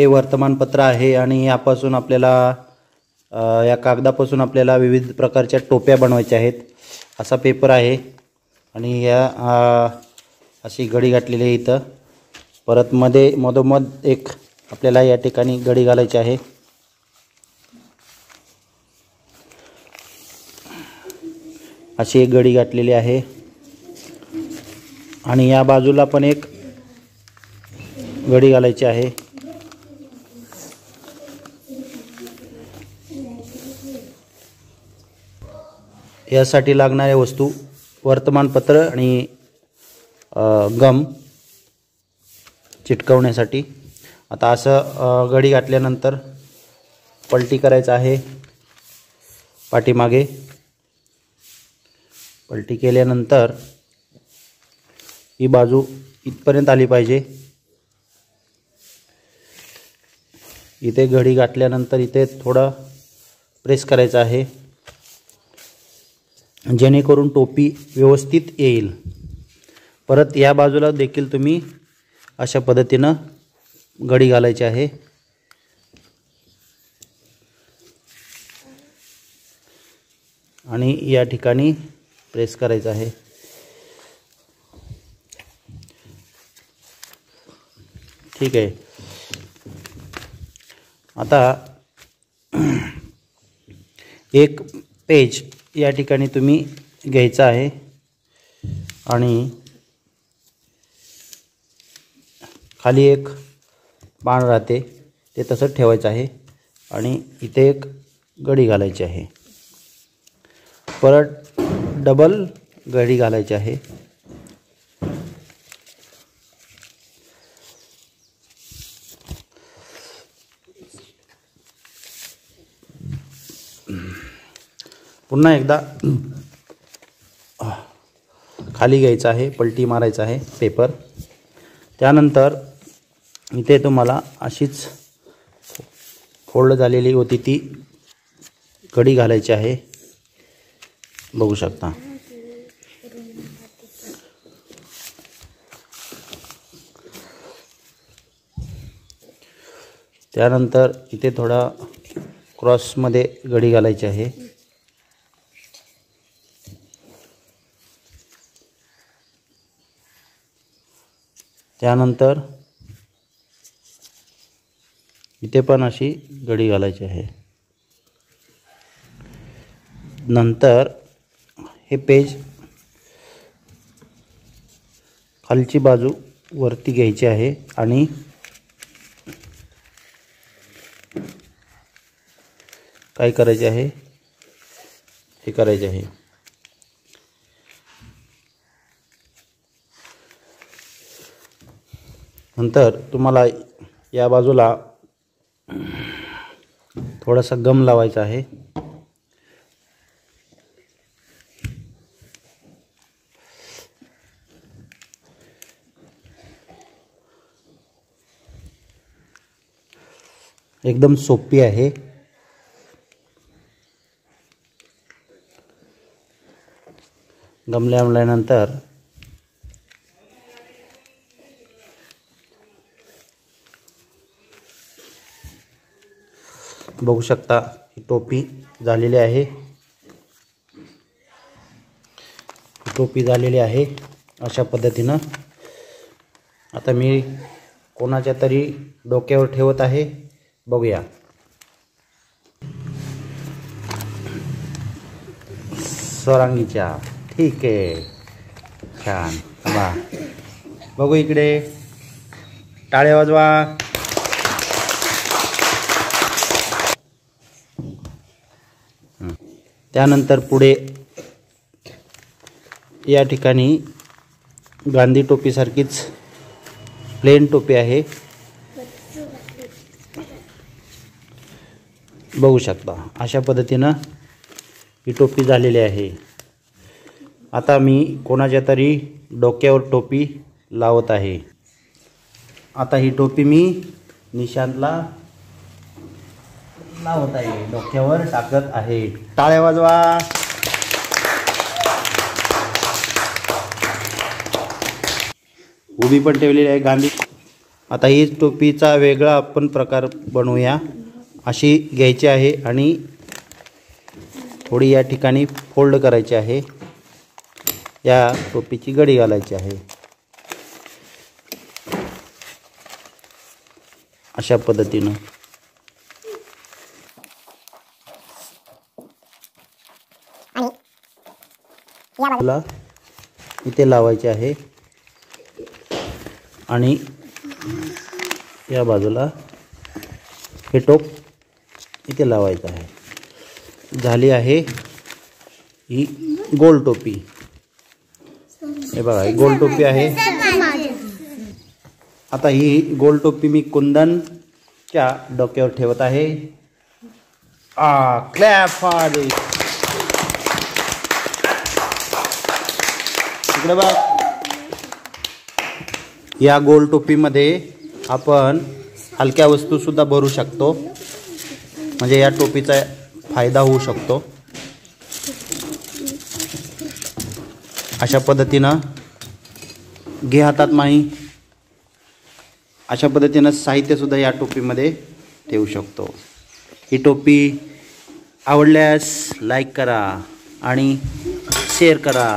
हे वर्तमानपत्र आहे आणि यापासून आपल्याला या कागदापासून आपल्याला विविध प्रकारच्या टोप्या बनवायच्या आहेत. असा पेपर आहे आणि या अशी गडी घातलेली आहे इथं. परत मधोमध एक आपल्याला या ठिकाणी गडी घालायची आहे. अशी एक गडी घातलेली आहे आणि या बाजूला पण एक गडी घालायची आहे. यासाठी लागणाऱ्या वस्तू वर्तमानपत्र आणि गम चिटकवण्यासाठी. आता असं गडी घातल्यानंतर पलटी करायचं आहे. पाठीमागे पलटी केल्यानंतर ही बाजू इथपर्यंत आली पाहिजे. इथे घडी घातल्यानंतर इथे थोडं प्रेस करायचं आहे जेणेकरून टोपी व्यवस्थित येईल. परत या बाजूला देखील तुम्ही अशा पद्धतीनं घडी घालायची आहे. आणि या ठिकाणी प्रेस करायचं आहे. ठीक आहे. आता एक पेज या ठिकाणी तुम्ही घ्यायचा आहे आणि खाली एक बाण राहते ते तसंच ठेवायचं आहे आणि इथे एक गडी घालायची आहे. परत डबल गडी घालायची आहे. पुन्हा एकदा खाली घ्यायचं आहे, पलटी मारायचं आहे पेपर. त्यानंतर इथे तुम्हाला अशीच फोल्ड झालेली होती ती घडी घालायची आहे. बघू शकता. त्यानंतर इथे थोडा क्रॉसमध्ये घडी घालायची आहे. त्यानंतर इथे पण अशी घडी घालायची आहे. नंतर हे पेज खालची बाजू वरती घ्यायची आहे आणि काय करायचे आहे हे करायचे आहे. नंतर तुम्हाला या बाजूला थोडासा गम लावायचा आहे. एकदम सोपी आहे. गम लावल्यानंतर बघू शकता ही टोपी झालेली आहे. टोपी झालेली आहे अशा पद्धतीनं. आता मी कोणाच्या तरी डोक्यावर ठेवत आहे. बघूया. स्वरांगीच्या. ठीक आहे. छान. बघा, बघू इकडे. टाळ्या वाजवा. त्यानंतर पुढे या ठिकाणी गांधी टोपीसारखीच प्लेन टोपी आहे. बघू शकता अशा पद्धतीनं ही टोपी झालेली आहे. आता मी कोणाच्या तरी डोक्यावर टोपी लावत आहे. आता ही टोपी मी निशांतला लावत आहे, डोक्यावर टाकत आहे. टाळ्या वाजवा. उभी पण ठेवलेली आहे गांधी. आता ही टोपीचा वेगळा आपण प्रकार बनवूया. अशी घ्यायची आहे आणि थोडी या ठिकाणी फोल्ड करायची आहे. या टोपीची गडी घालायची आहे. अशा पद्धतीनं इथे लावायचे आहे आणि या बाजूला हे टोप इथे लावायचं आहे. झाली आहे ही गोल टोपी. हे बघा ही गोल टोपी आहे. आता ही गोल टोपी मी कुंदनच्या डोक्यावर ठेवत आहे. क्लॅप फॉर दिस. इकडे बघ. या गोल टोपीमध्ये आपण हलक्या वस्तू सुद्धा भरू शकतो. म्हणजे या टोपीचा फायदा होऊ शकतो. अशा पद्धतीनं घे हातात माही. अशा पद्धतीनं साहित्य सुद्धा या टोपीमध्ये ठेवू शकतो. ही टोपी आवडल्यास लाईक करा आणि शेअर करा.